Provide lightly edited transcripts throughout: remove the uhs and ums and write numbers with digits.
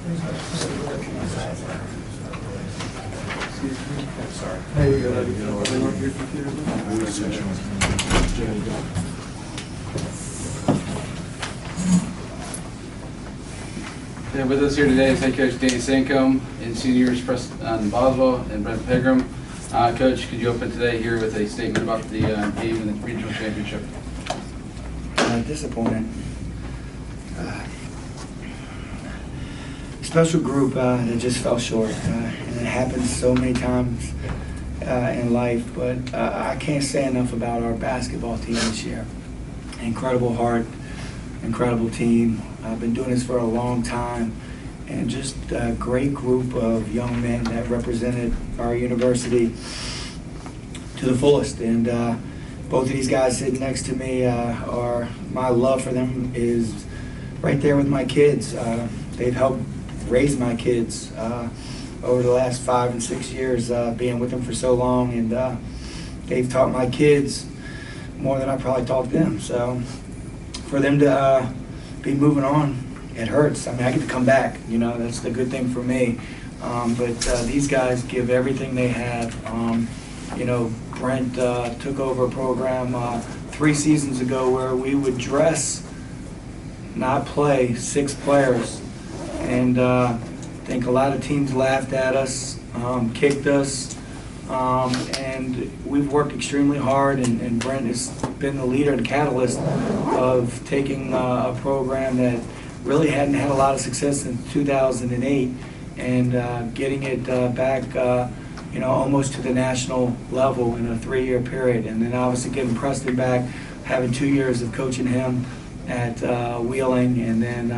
Sorry. Hey, And with us here today is head coach Danny Sancombe and seniors Preston Boswell and Brent Pegram. Coach, could you open today here with a statement about the game and the regional championship? Disappointed. Special group that just fell short, and it happens so many times in life, but I can't say enough about our basketball team this year. Incredible heart, incredible team. I've been doing this for a long time, and just a great group of young men that represented our university to the fullest. And both of these guys sitting next to me are, my love for them is right there with my kids. They've helped raise my kids over the last 5 and 6 years, being with them for so long, and they've taught my kids more than I probably taught them. So for them to be moving on, it hurts. I mean, I get to come back, you know, that's the good thing for me. But these guys give everything they have. You know, Brent took over a program 3 seasons ago where we would dress, not play 6 players. And I think a lot of teams laughed at us, kicked us, and we've worked extremely hard, and Brent has been the leader and catalyst of taking a program that really hadn't had a lot of success since 2008 and getting it back, you know, almost to the national level in a 3-year period. And then obviously getting Preston back, having 2 years of coaching him at Wheeling, and then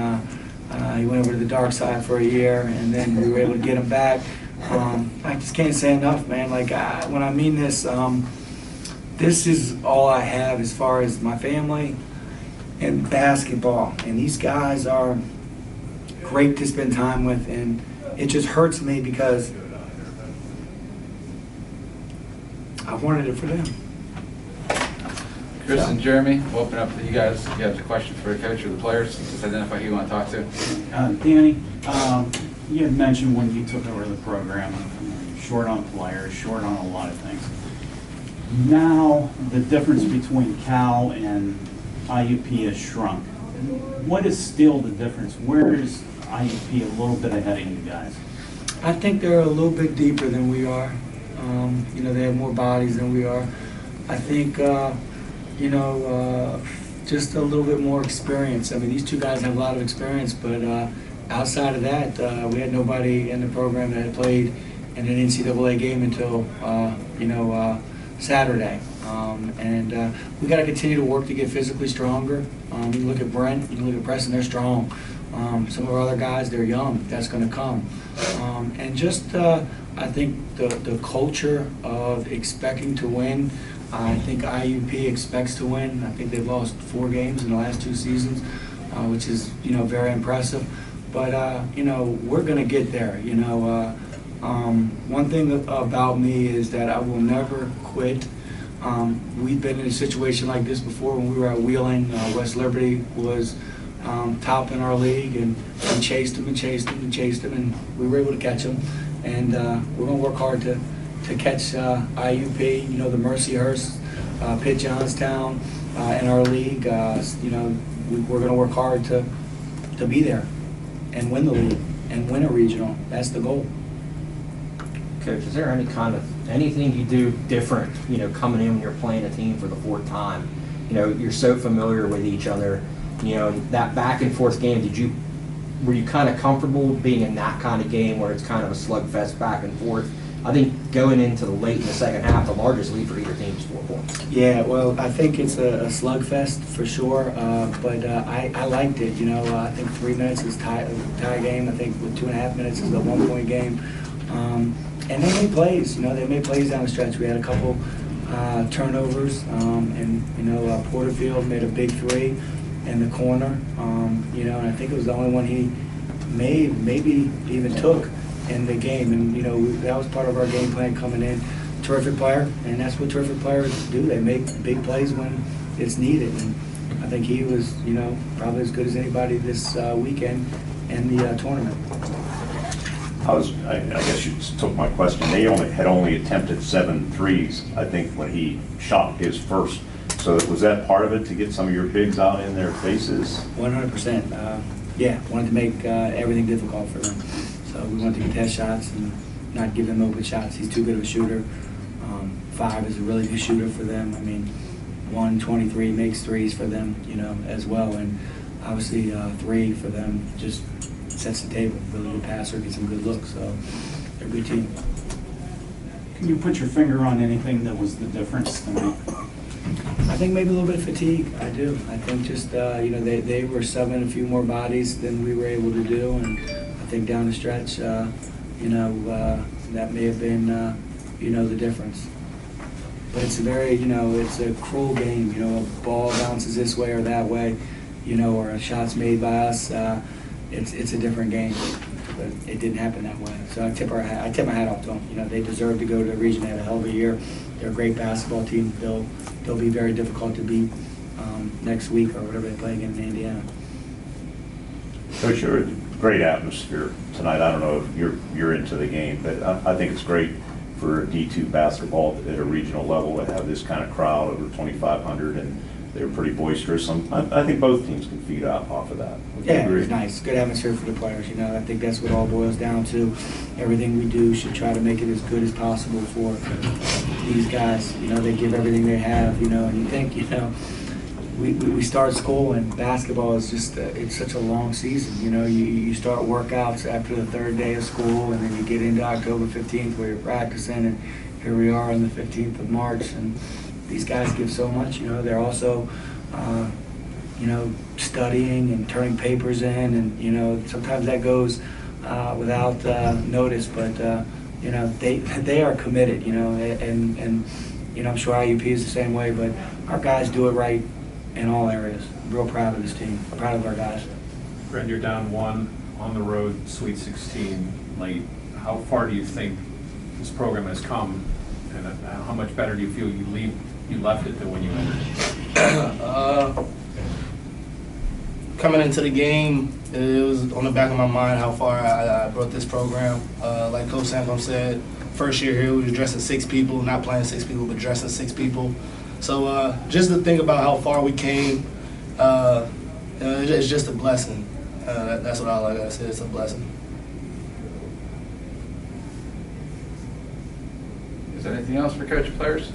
he went over to the dark side for a year, and then we were able to get him back. I just can't say enough, man. Like, when I mean this, this is all I have as far as my family and basketball. And these guys are great to spend time with, and it just hurts me because I wanted it for them. Chris and Jeremy, we'll open up to you guys. If you have a question for the coach or the players, just identify who you want to talk to. Danny, you had mentioned when you took over the program, short on players, short on a lot of things. Now the difference between Cal and IUP has shrunk. What is still the difference? Where is IUP a little bit ahead of you guys? I think they're a little bit deeper than we are. You know, they have more bodies than we are. I think, you know, just a little bit more experience. I mean, these 2 guys have a lot of experience, but outside of that, we had nobody in the program that had played in an NCAA game until, you know, Saturday. And we got to continue to work to get physically stronger. You look at Brent, you look at Preston, they're strong. Some of our other guys, they're young. That's going to come. And just, I think the culture of expecting to win. I think IUP expects to win. I think they've lost 4 games in the last 2 seasons, which is, you know, very impressive. But, you know, we're going to get there. You know, one thing about me is that I will never quit. We've been in a situation like this before when we were at Wheeling. West Liberty was top in our league, and we chased them and chased them and chased them, and we were able to catch them. And we're going to work hard to catch IUP, you know, the Mercyhurst, Pitt Johnstown in our league. You know, we're going to work hard to be there and win the league and win a regional. That's the goal. Coach, is there any kind of anything you do different, you know, coming in when you're playing a team for the 4th time? You know, you're so familiar with each other. You know, that back and forth game, were you kind of comfortable being in that kind of game where it's kind of a slugfest back and forth? I think going into the late in the second half, the largest lead for either team is 4 points. Yeah, well, I think it's a slugfest for sure, but I liked it. You know, I think 3 minutes is tie game. I think with 2.5 minutes is a 1-point game. And they made plays. You know, they made plays down the stretch. We had a couple turnovers, and you know, Porterfield made a big 3 in the corner. You know, and I think it was the only one he maybe even took in the game. And you know, that was part of our game plan coming in. Terrific player, and that's what terrific players do. They make big plays when it's needed. And I think he was, you know, probably as good as anybody this weekend. in the tournament. I guess you took my question. They had only attempted 7 threes, I think, when he shot his first. So was that part of it, to get some of your bigs out in their faces? 100%. Yeah, wanted to make everything difficult for them. So we wanted to contest shots and not give him open shots. He's too good of a shooter. 5 is a really good shooter for them. I mean, 123 makes threes for them, you know, as well. And obviously 3 for them just sets the table. Really good passer, gets some good looks. So they're a good team. Can you put your finger on anything that was the difference tonight? I think maybe a little bit of fatigue. I do. I think just, you know, they were subbing a few more bodies than we were able to do. And I think down the stretch, you know, that may have been, you know, the difference. But it's a very, you know, it's a cruel game. You know, a ball bounces this way or that way, you know, or a shot's made by us. It's a different game. But it didn't happen that way. So I tip my hat off to them. You know, they deserve to go to the region. They had a hell of a year. They're a great basketball team. They'll be very difficult to beat next week or whatever they play against Indiana. Coach, you're a great atmosphere tonight. I don't know if you're into the game, but I think it's great for D2 basketball at a regional level to have this kind of crowd, over 2,500, and they're pretty boisterous. I think both teams can feed off of that. Would you Yeah, agree? it's nice. Good atmosphere for the players. You know, I think that's what all boils down to. Everything we do should try to make it as good as possible for these guys. You know, they give everything they have, you know, and you think, you know, we start school and basketball is just, it's such a long season. You know, you start workouts after the 3rd day of school, and then you get into October 15th where you're practicing, and here we are on the 15th of March, and these guys give so much. You know, they're also, you know, studying and turning papers in, and, you know, sometimes that goes without notice, but, you know, they are committed, you know, and, you know, I'm sure IUP is the same way, but our guys do it right in all areas. I'm real proud of this team. I'm proud of our guys. Brent, you're down 1 on the road, Sweet 16 late. How far do you think this program has come, and how much better do you feel you left it than when you entered it? Coming into the game, it was on the back of my mind how far I brought this program. Like Coach Sancom said, first year here we was dressing 6 people, not playing 6 people, but dressing 6 people. So just to think about how far we came, it's just a blessing. That's what all I gotta say. It's a blessing. Is there anything else for coach and players?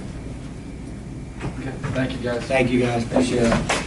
Okay, thank you guys. Thank you guys. Appreciate it.